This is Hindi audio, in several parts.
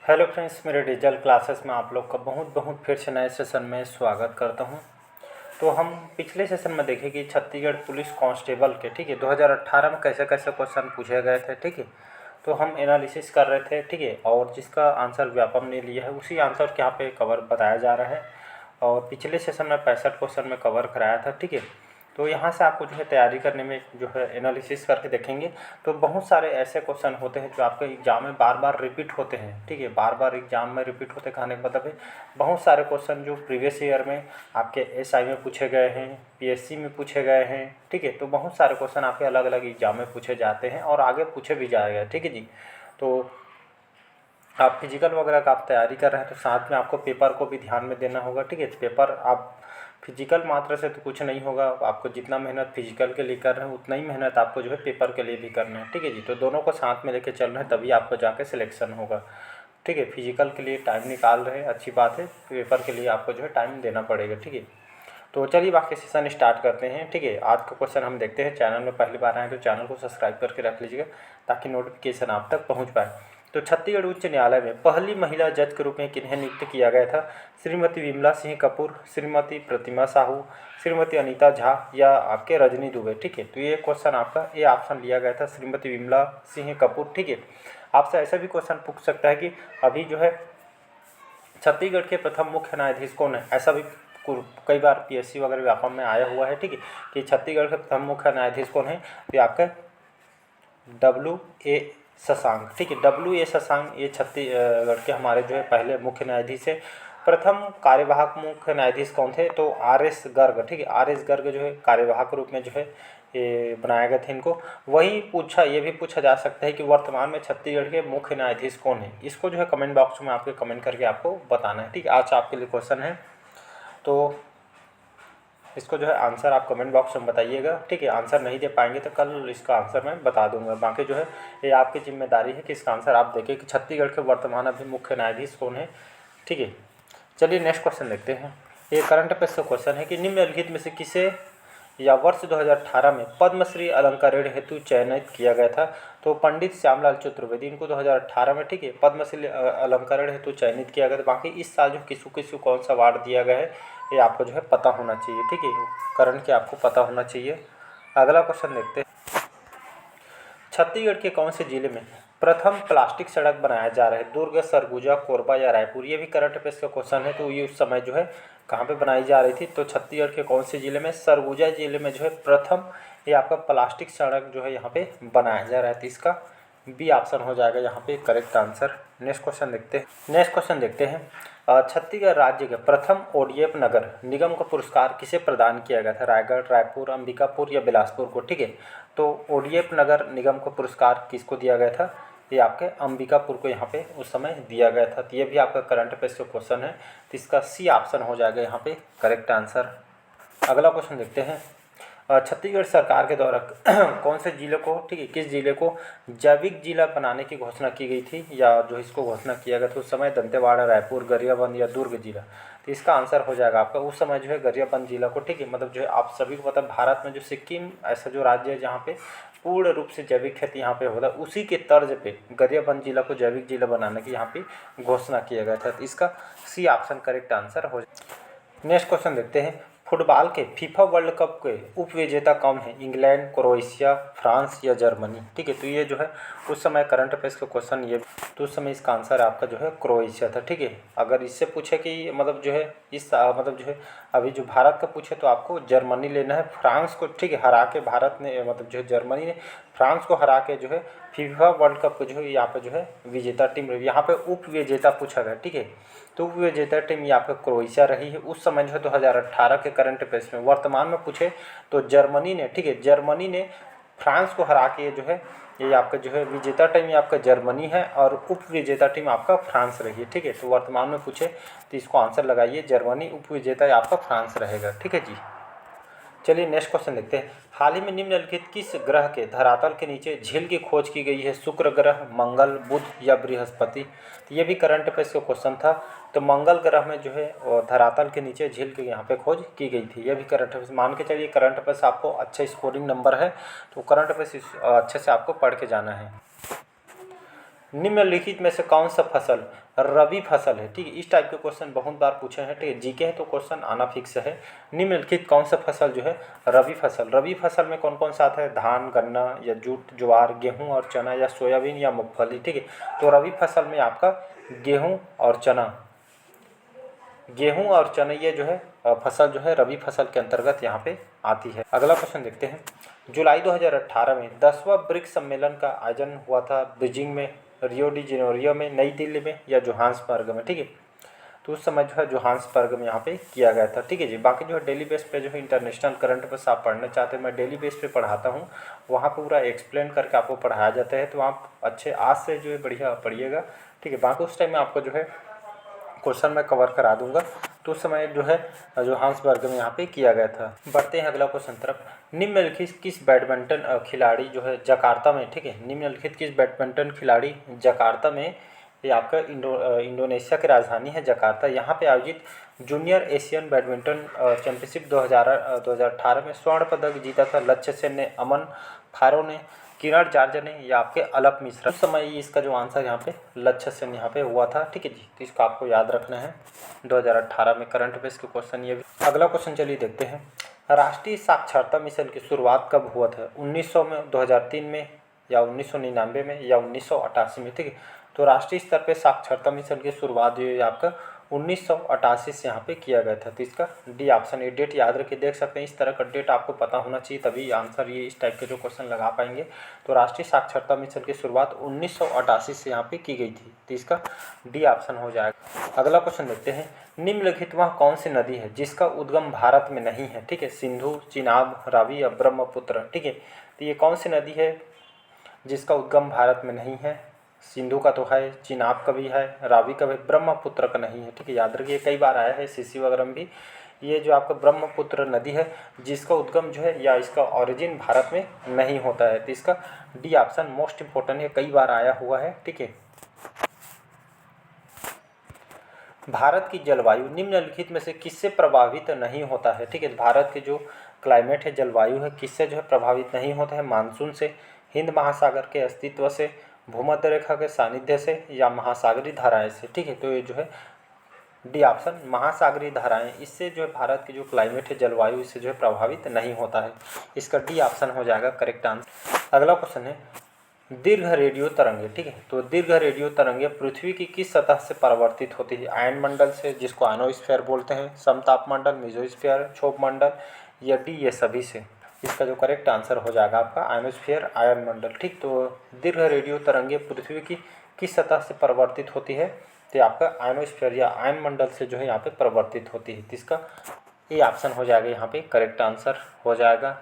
हेलो फ्रेंड्स, मेरे डिजिटल क्लासेस में आप लोग का बहुत बहुत फिर से नए सेशन में स्वागत करता हूं। तो हम पिछले सेशन में देखें कि छत्तीसगढ़ पुलिस कांस्टेबल के 2018 में कैसे कैसे क्वेश्चन पूछे गए थे। तो हम एनालिसिस कर रहे थे। और जिसका आंसर व्यापम ने लिया है उसी आंसर के यहाँ पे कवर बताया जा रहा है। और पिछले सेशन में 65 क्वेश्चन में कवर कराया था। तो यहाँ से आपको जो है तैयारी करने में जो है एनालिसिस करके देखेंगे तो बहुत सारे ऐसे क्वेश्चन होते हैं जो आपके एग्जाम में बार बार रिपीट होते हैं। बार बार एग्जाम में रिपीट होते कहने का मतलब है बहुत सारे क्वेश्चन जो प्रीवियस ईयर में आपके एसआई में पूछे गए हैं, पीएससी में पूछे गए हैं। तो बहुत सारे क्वेश्चन आपके अलग अलग एग्जाम में पूछे जाते हैं और आगे पूछे भी जाएगा। ठीक है जी। तो आप फिजिकल वगैरह का आप तैयारी कर रहे हैं तो साथ में आपको पेपर को भी ध्यान में देना होगा। पेपर आप फिजिकल मात्र से तो कुछ नहीं होगा, आपको जितना मेहनत फिजिकल के लिए कर रहे हैं उतना ही मेहनत आपको जो है पेपर के लिए भी करना है। ठीक है जी। तो दोनों को साथ में लेके चल रहे हैं तभी आपको जाके सिलेक्शन होगा। फिजिकल के लिए टाइम निकाल रहे हैं, अच्छी बात है। पेपर के लिए आपको जो है टाइम देना पड़ेगा। तो चलिए बाकी सेशन स्टार्ट करते हैं। आज का क्वेश्चन हम देखते हैं। चैनल में पहली बार आए तो चैनल को सब्सक्राइब करके रख लीजिएगा ताकि नोटिफिकेशन आप तक पहुंच पाए। तो छत्तीसगढ़ उच्च न्यायालय में पहली महिला जज के रूप में किन्हें नियुक्त किया गया था? श्रीमती विमला सिंह कपूर, श्रीमती प्रतिमा साहू, श्रीमती अनीता झा या आपके रजनी दुबे। तो ये क्वेश्चन आपका ए ऑप्शन लिया गया था, श्रीमती विमला सिंह कपूर। आपसे ऐसा भी क्वेश्चन पूछ सकता है कि अभी जो है छत्तीसगढ़ के प्रथम मुख्य न्यायाधीश कौन है? ऐसा भी कई बार पीएससी वगैरह व्यापम में आया हुआ है। कि छत्तीसगढ़ के प्रथम मुख्य न्यायाधीश कौन है? तो आपका W.A. शशांक। W.A. शशांक ये छत्तीसगढ़ के हमारे जो है पहले मुख्य न्यायाधीश है। प्रथम कार्यवाहक मुख्य न्यायाधीश कौन थे? तो R.S. गर्ग। R.S. गर्ग जो है कार्यवाहक रूप में जो है ये बनाया गया था इनको। ये भी पूछा जा सकता है कि वर्तमान में छत्तीसगढ़ के मुख्य न्यायाधीश कौन है? इसको जो है कमेंट बॉक्स में आपके कमेंट करके आपको बताना है। आज आपके लिए क्वेश्चन है तो इसको जो है आंसर आप कमेंट बॉक्स में बताइएगा। आंसर नहीं दे पाएंगे तो कल इसका आंसर मैं बता दूंगा। बाकी जो है ये आपकी जिम्मेदारी है कि इसका आंसर आप देखें कि छत्तीसगढ़ के वर्तमान अभी मुख्य न्यायाधीश कौन है। चलिए नेक्स्ट क्वेश्चन देखते हैं। ये करंट अफेयर्स का क्वेश्चन है कि निम्नलिखित में से किसे या वर्ष 2018 में पद्मश्री अलंकरण हेतु चयनित किया गया था? तो पंडित श्यामलाल चतुर्वेदी, इनको 2018 में पद्मश्री अलंकरण हेतु चयनित किया गया था। बाकी इस साल जो किसको कौन सा अवार्ड दिया गया है ये आपको जो है पता होना चाहिए। करंट के आपको पता होना चाहिए। अगला क्वेश्चन देखते हैं। छत्तीसगढ़ के कौन से जिले में प्रथम प्लास्टिक सड़क बनाया जा रहा है? दुर्ग, सरगुजा, कोरबा या रायपुर? ये भी करंट अफेयर्स का क्वेश्चन है। तो ये उस समय जो है कहाँ पे बनाई जा रही थी? तो छत्तीसगढ़ के कौन से जिले में? सरगुजा जिले में जो है प्रथम ये आपका प्लास्टिक सड़क जो है यहाँ पे बनाया जा रहा है। तो इसका बी ऑप्शन हो जाएगा यहाँ पे करेक्ट आंसर। नेक्स्ट क्वेश्चन देखते हैं। छत्तीसगढ़ राज्य के प्रथम ओडीएफ नगर निगम का पुरस्कार किसे प्रदान किया गया था? रायगढ़, रायपुर, अंबिकापुर या बिलासपुर को? तो ओडीएफ नगर निगम का पुरस्कार किसको दिया गया था? ये आपके अंबिकापुर को यहाँ पे उस समय दिया गया था। तो ये भी आपका करंट अफेयर्स का क्वेश्चन है। तो इसका सी ऑप्शन हो जाएगा यहाँ पे करेक्ट आंसर। अगला क्वेश्चन देखते हैं। छत्तीसगढ़ सरकार के द्वारा कौन से जिले को किस जिले को जैविक जिला बनाने की घोषणा की गई थी या जो इसको घोषणा किया गया था उस समय? दंतेवाड़ा, रायपुर, गरियाबंद या दुर्ग जिला? तो इसका आंसर हो जाएगा आपका उस समय जो है गरियाबंद जिला को। मतलब जो है आप सभी को पता है भारत में जो सिक्किम ऐसा जो राज्य है जहाँ पे पूर्ण रूप से जैविक खेती यहाँ पे होता है, उसी के तर्ज पे गरियाबंद जिला को जैविक जिला बनाने की यहाँ पे घोषणा किया गया था। तो इसका सी ऑप्शन करेक्ट आंसर हो। नेक्स्ट क्वेश्चन देखते हैं। फुटबॉल के फीफा वर्ल्ड कप के उप विजेता कौन है? इंग्लैंड, क्रोएशिया, फ्रांस या जर्मनी? तो ये जो है उस समय करंट अफेयर्स का क्वेश्चन ये तो उस समय इसका आंसर आपका जो है क्रोएशिया था। अगर इससे पूछे कि मतलब जो है मतलब जो है अभी जो भारत का पूछे तो आपको जर्मनी लेना है। फ्रांस को हरा के भारत ने मतलब जो है जर्मनी ने फ्रांस को हरा के जो है फीफा वर्ल्ड कप को जो है यहाँ पे जो है विजेता टीम रही। यहाँ पे उप विजेता पूछा गया। तो उप विजेता टीम यहाँ पे क्रोएशिया रही है उस समय जो है 2018 के करंट अफेयर्स में। वर्तमान में पूछे तो जर्मनी ने जर्मनी ने फ्रांस को हरा के जो है ये आपका जो है विजेता टीम ये आपका जर्मनी है और उप विजेता टीम आपका फ्रांस रही है। तो वर्तमान में पूछे तो इसको आंसर लगाइए, जर्मनी, उप विजेता आपका फ्रांस रहेगा। जी। चलिए नेक्स्ट क्वेश्चन देखते हैं। हाल ही में निम्नलिखित किस ग्रह के धरातल के नीचे झील की खोज की गई है? शुक्र ग्रह, मंगल, बुध या बृहस्पति? तो ये भी करंट अफेयर्स का क्वेश्चन था। तो मंगल ग्रह में जो है धरातल के नीचे झील की यहाँ पे खोज की गई थी। ये भी करंट अफेयर्स मान के चलिए। करंट अफेयर्स आपको अच्छा स्कोरिंग नंबर है तो करंट अफेयर्स अच्छे से आपको पढ़ के जाना है। निम्नलिखित में से कौन सा फसल रबी फसल है, ठीक है। इस टाइप के क्वेश्चन बहुत बार पूछे हैं, ठीक है। जीके है तो क्वेश्चन आना फिक्स है। निम्नलिखित कौन सा फसल जो है रबी फसल, रबी फसल में कौन कौन सा आता है, धान, गन्ना या जूट, ज्वार, गेहूं और चना, या सोयाबीन या मूंगफली, ठीक है। तो रबी फसल में आपका गेहूं और चना, गेहूं और चने ये जो है फसल जो है रबी फसल के अंतर्गत यहाँ पे आती है। अगला क्वेश्चन देखते हैं। जुलाई 2018 में 10वां ब्रिक्स सम्मेलन का आयोजन हुआ था बीजिंग में, रियो डी जेनेरियो में, नई दिल्ली में या जोहान्सबर्ग में, ठीक है। तो उस समय जो है जोहान्सबर्ग में यहाँ पे किया गया था, ठीक है जी। बाकी जो है डेली बेस पे जो है इंटरनेशनल करंट अफेयर्स आप पढ़ना चाहते हैं, मैं डेली बेस पे पढ़ाता हूँ, वहाँ पे पूरा एक्सप्लेन करके आपको पढ़ाया जाता है। तो आप अच्छे आज से जो है बढ़िया पढ़िएगा, ठीक है। बाकी उस टाइम में आपको जो है क्वेश्चन मैं कवर करा दूंगा। तो उस समय जो है जोहान्सबर्ग में यहाँ पे किया गया था। बढ़ते हैं अगला क्वेश्चन तरफ। निम्नलिखित किस बैडमिंटन खिलाड़ी जो है जकार्ता में, ठीक है, निम्नलिखित किस बैडमिंटन खिलाड़ी जकार्ता में, ये आपका इंडोनेशिया की राजधानी है जकार्ता, यहाँ पे आयोजित जूनियर एशियन बैडमिंटन चैंपियनशिप 2018 में स्वर्ण पदक जीता था लक्ष्य सेन ने, अमन फारो ने, किरण जार्ज ने या आपके अलप मिश्रा। उस समय इसका जो आंसर यहाँ पे लक्ष्य सेन यहाँ पे हुआ था, ठीक है जी। तो इसको आपको याद रखना है, 2018 में करंट अफेयर्स के क्वेश्चन ये भी। अगला क्वेश्चन चलिए देखते हैं। राष्ट्रीय साक्षरता मिशन की शुरुआत कब हुआ था, 1900 में, 2003 में या 1999 में या 1988 में, ठीक है। तो राष्ट्रीय स्तर पे साक्षरता मिशन की शुरुआत जो है आपका 1988 से यहाँ पे किया गया था। तो इसका डी ऑप्शन, ये डेट याद रखिए, देख सकते हैं इस तरह का डेट आपको पता होना चाहिए, तभी आंसर ये इस टाइप के जो क्वेश्चन लगा पाएंगे। तो राष्ट्रीय साक्षरता मिशन की शुरुआत 1988 से यहाँ पे की गई थी। तो इसका डी ऑप्शन हो जाएगा। अगला क्वेश्चन देखते हैं। निम्नलिखित वह कौन सी नदी है जिसका उद्गम भारत में नहीं है, ठीक है, सिंधु, चिनाब, रावी या ब्रह्मपुत्र, ठीक है। तो ये कौन सी नदी है जिसका उद्गम भारत में नहीं है, सिंधु का तो है, चिनाब का भी है, रावी का भी, ब्रह्मपुत्र का नहीं है, ठीक है। याद रखिए कई बार आया है सीसी वगैरह में भी, ये जो आपका ब्रह्मपुत्र नदी है जिसका उद्गम जो है या इसका ओरिजिन भारत में नहीं होता है। तो इसका डी ऑप्शन मोस्ट इंपॉर्टेंट है, कई बार आया हुआ है, ठीक है। भारत की जलवायु निम्नलिखित में से किससे प्रभावित नहीं होता है, ठीक है। भारत के जो क्लाइमेट है, जलवायु है, किससे जो है प्रभावित नहीं होता है, मानसून से, हिंद महासागर के अस्तित्व से, भूमध्य रेखा के सानिध्य से या महासागरीय धाराएं से, ठीक है। तो ये जो है डी ऑप्शन महासागरीय धाराएं, इससे जो है भारत की जो क्लाइमेट है, जलवायु, इससे जो है प्रभावित नहीं होता है। इसका डी ऑप्शन हो जाएगा करेक्ट आंसर। अगला क्वेश्चन है दीर्घ रेडियो तरंगे, ठीक है। तो दीर्घ रेडियो तरंगे पृथ्वी की किस सतह से परावर्तित होती है, आयन मंडल से जिसको आयनोस्फीयर बोलते हैं, समताप मंडल, मेसोस्फीयर, क्षोभ मंडल या डी ये सभी से। इसका जो करेक्ट आंसर हो जाएगा आपका आयनोस्फीयर, आयन मंडल, ठीक। तो दीर्घ रेडियो तरंगे पृथ्वी की किस सतह से परावर्तित होती है, तो आपका आयनोस्फीयर या आयन मंडल से जो है यहाँ पे परावर्तित होती है। तो इसका ये ऑप्शन हो जाएगा यहाँ पे करेक्ट आंसर हो जाएगा।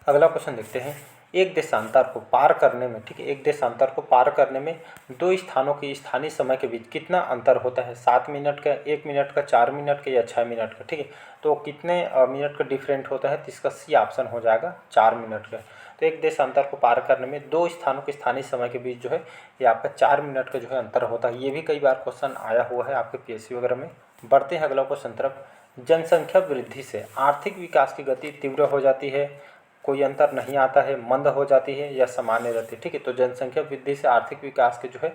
अगला क्वेश्चन देखते हैं। एक देशांतर को पार करने में, ठीक है, एक देशांतर को पार करने में दो स्थानों के स्थानीय समय के बीच कितना अंतर होता है, 7 मिनट का, 1 मिनट का, 4 मिनट का या 6 मिनट का, ठीक है। तो कितने मिनट का डिफरेंट होता है, तो इसका सी ऑप्शन हो जाएगा 4 मिनट का। तो एक देशांतर को पार करने में दो स्थानों के स्थानीय समय के बीच जो है ये आपका 4 मिनट का जो है अंतर होता है। ये भी कई बार क्वेश्चन आया हुआ है आपके पीएससी वगैरह में। बढ़ते हैं अगला क्वेश्चन तरफ। जनसंख्या वृद्धि से आर्थिक विकास की गति तीव्र हो जाती है, कोई अंतर नहीं आता है, मंद हो जाती है या सामान्य रहती है, ठीक है। तो जनसंख्या वृद्धि से आर्थिक विकास के जो है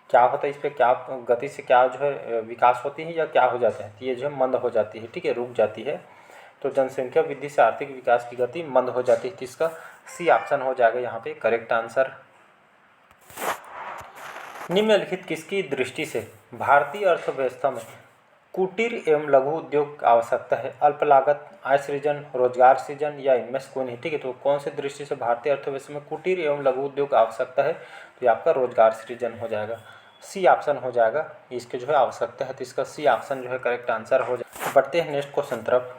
क्या होता है, इस पर क्या गति से क्या जो है विकास होती है या क्या हो जाता है, तो ये जो है मंद हो जाती है, ठीक है, रुक जाती है। तो जनसंख्या वृद्धि से आर्थिक विकास की गति मंद हो जाती है। तो इसका सी ऑप्शन हो जाएगा यहाँ पे करेक्ट आंसर। निम्नलिखित किसकी दृष्टि से भारतीय अर्थव्यवस्था में कुटीर एवं लघु उद्योग आवश्यकता है, अल्प लागत, आय सृजन, रोजगार सृजन या इनमें से कोई नहीं, ठीक है। तो कौन सी दृष्टि से भारतीय अर्थव्यवस्था में कुटीर एवं लघु उद्योग आवश्यकता है, तो ये आपका रोजगार सृजन हो जाएगा, सी ऑप्शन हो जाएगा, इसके जो है आवश्यकता है। तो इसका सी ऑप्शन जो है करेक्ट आंसर हो जाएगा। बढ़ते हैं नेक्स्ट क्वेश्चन तरफ।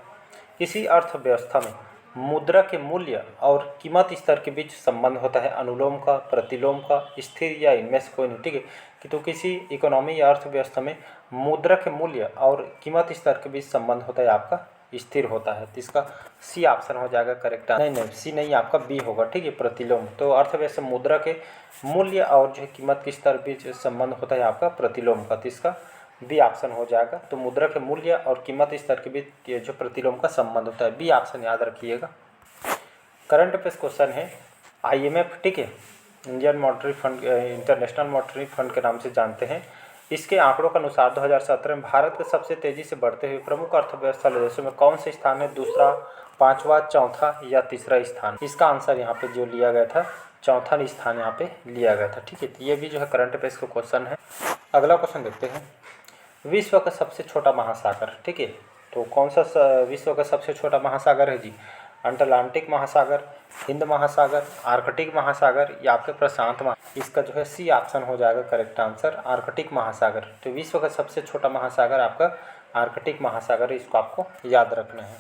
किसी अर्थव्यवस्था में मुद्रा के मूल्य और कीमत स्तर के बीच संबंध होता है, अनुलोम का, प्रतिलोम का, स्थिर या इनमें से कोई नहीं, ठीक है। कि तो किसी इकोनॉमी या अर्थव्यवस्था में मुद्रा के मूल्य और कीमत स्तर के बीच संबंध होता है आपका स्थिर होता है। तो इसका सी ऑप्शन हो जाएगा करेक्ट। नहीं, सी नहीं, आपका बी होगा, ठीक है, प्रतिलोम। तो अर्थव्यवस्था मुद्रा के मूल्य और जो है कीमत के स्तर के बीच संबंध होता है आपका प्रतिलोम का। तो इसका बी ऑप्शन हो जाएगा। तो मुद्रा के मूल्य और कीमत स्तर के बीच जो प्रतिलोम का संबंध होता है, बी ऑप्शन याद रखिएगा। करंट अफेयर्स क्वेश्चन है, IMF, ठीक है, Indian monetary fund, international monetary fund के नाम से जानते हैं। इसके आंकड़ों के अनुसार 2017 में भारत के सबसे तेज़ी से बढ़ते हुए प्रमुख अर्थव्यवस्था देशों में कौन से स्थान है? दूसरा, पाँचवा, चौथा या तीसरा स्थान? इसका आंसर यहाँ पे जो लिया गया था, चौथा स्थान यहाँ पे लिया गया था। ठीक है, तो ये भी जो है करंट अफेयर्स का क्वेश्चन है। अगला क्वेश्चन देखते हैं, विश्व का सबसे छोटा महासागर। ठीक है, तो कौन सा विश्व का सबसे छोटा महासागर है जी? अटलांटिक महासागर, हिंद महासागर, आर्कटिक महासागर या आपके प्रशांत महासागर? इसका जो है सी ऑप्शन हो जाएगा करेक्ट आंसर, आर्कटिक महासागर। तो विश्व का सबसे छोटा महासागर आपका आर्कटिक महासागर है, इसको आपको याद रखना है।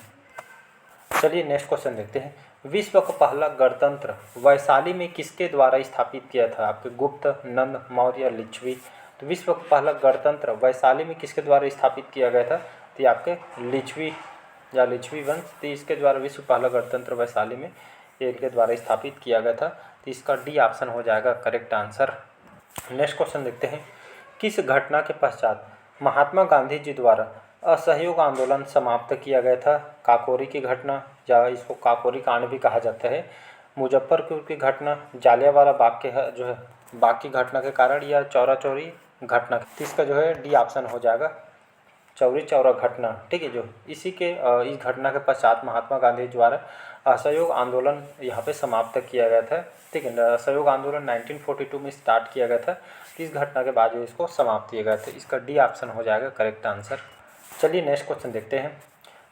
चलिए नेक्स्ट क्वेश्चन देखते हैं, विश्व का पहला गणतंत्र वैशाली में किसके द्वारा स्थापित किया था? आपके गुप्त, नंद, मौर्य या लिच्छवी? तो विश्व का पहला गणतंत्र वैशाली में किसके द्वारा स्थापित किया गया था? तो ये आपके लिच्छवी या लिच्छवी वंश, तो इसके द्वारा विश्व पहला गणतंत्र वैशाली में इनके द्वारा स्थापित किया गया था। तो इसका डी ऑप्शन हो जाएगा करेक्ट आंसर। नेक्स्ट क्वेश्चन देखते हैं, किस घटना के पश्चात महात्मा गांधी जी द्वारा असहयोग आंदोलन समाप्त किया गया था? काकोरी की घटना, या इसको काकोरी कांड भी कहा जाता है, मुजफ्फरपुर की घटना, जालियांवाला बाग के जो है बाग की घटना के कारण, या चौरा चौरी घटना? तो इसका जो है डी ऑप्शन हो जाएगा चौरी चौरा घटना। ठीक है, जो इसी के इस घटना के पश्चात महात्मा गांधी द्वारा असहयोग आंदोलन यहाँ पे समाप्त किया गया था। ठीक है, असहयोग आंदोलन 1942 में स्टार्ट किया गया था। इस घटना के बाद जो इसको समाप्त किया गया था, इसका डी ऑप्शन हो जाएगा करेक्ट आंसर। चलिए नेक्स्ट क्वेश्चन देखते हैं,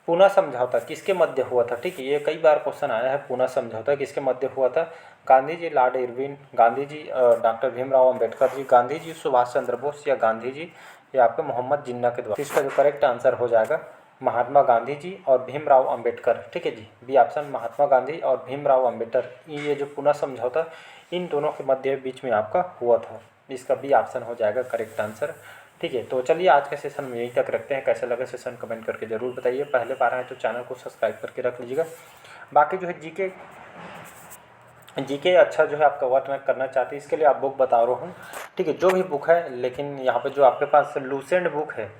पूना समझौता किसके मध्य हुआ था? ठीक है, ये कई बार क्वेश्चन आया है, पूना समझौता किसके मध्य हुआ था? Gandhi ji Lord Irwin, Gandhi ji doctor Bhimrao Ambedkar ji, Gandhi ji Subhash Chandra Bose या गांधी जी या आपके मोहम्मद जिन्ना के द्वारा? इसका जो करेक्ट आंसर हो जाएगा महात्मा गांधी जी और भीमराव अंबेडकर। ठीक है जी, बी ऑप्शन महात्मा गांधी और भीमराव अंबेडकर, ये जो पूना समझौता इन दोनों के मध्य बीच में आपका हुआ था, इसका बी ऑप्शन हो जाएगा करेक्ट आंसर। ठीक है, तो चलिए आज के सेशन में यहीं तक रखते हैं। कैसा लगा सेशन कमेंट करके ज़रूर बताइए। पहले बार आए तो चैनल को सब्सक्राइब करके रख लीजिएगा। बाकी जो है जीके अच्छा जो है आप कवर करना चाहते हैं, इसके लिए आप बुक बता रहा हूँ। ठीक है, जो भी बुक है, लेकिन यहाँ पे जो आपके पास लूसेंट बुक है,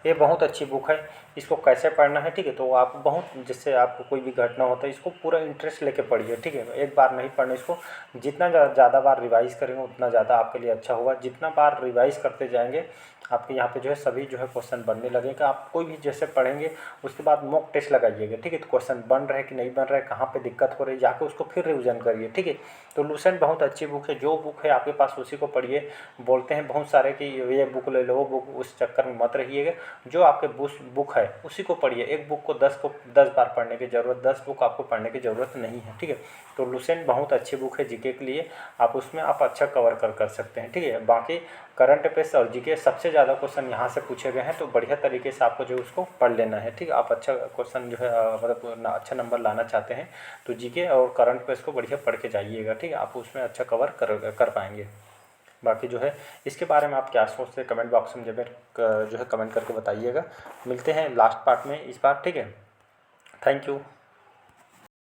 ये बहुत अच्छी बुक है। इसको कैसे पढ़ना है? ठीक है, तो आप बहुत, जिससे आपको कोई भी घटना होता है इसको पूरा इंटरेस्ट लेके पढ़िए। ठीक है, एक बार नहीं पढ़ना, इसको जितना ज़्यादा बार रिवाइज़ करेंगे उतना ज़्यादा आपके लिए अच्छा होगा। जितना बार रिवाइज़ करते जाएंगे आपके यहाँ पे जो है सभी जो है क्वेश्चन बनने लगेगा। आप कोई भी जैसे पढ़ेंगे उसके बाद मॉक टेस्ट लगाइएगा। ठीक है, तो क्वेश्चन बन रहे कि नहीं बन रहे, कहाँ पे दिक्कत हो रही है, जाके उसको फिर रिवीजन करिए। ठीक है, तो लूसेंट बहुत अच्छी बुक है, जो बुक है आपके पास उसी को पढ़िए। बोलते हैं बहुत सारे कि ये बुक ले लो, वो बुक, उस चक्कर में मत रहिएगा। जो आपके बुक है उसी को पढ़िए। एक बुक को 10 बार पढ़ने की ज़रूरत, 10 बुक आपको पढ़ने की ज़रूरत नहीं है। ठीक है, तो लूसेंट बहुत अच्छी बुक है जीके के लिए, आप उसमें आप अच्छा कवर कर सकते हैं। ठीक है, बाकी करंट अफेयर्स और जीके सबसे ज़्यादा क्वेश्चन यहाँ से पूछे गए हैं, तो बढ़िया तरीके से आपको जो उसको पढ़ लेना है। ठीक है, आप अच्छा क्वेश्चन जो है मतलब अच्छा नंबर लाना चाहते हैं तो जीके और करंट अफेयर्स को बढ़िया पढ़ के जाइएगा। ठीक है, आप उसमें अच्छा कवर कर पाएंगे। बाकी जो है इसके बारे में आप क्या सोचते हैं कमेंट बॉक्स में जो है कमेंट करके बताइएगा। मिलते हैं लास्ट पार्ट में इस बार। ठीक है, थैंक यू।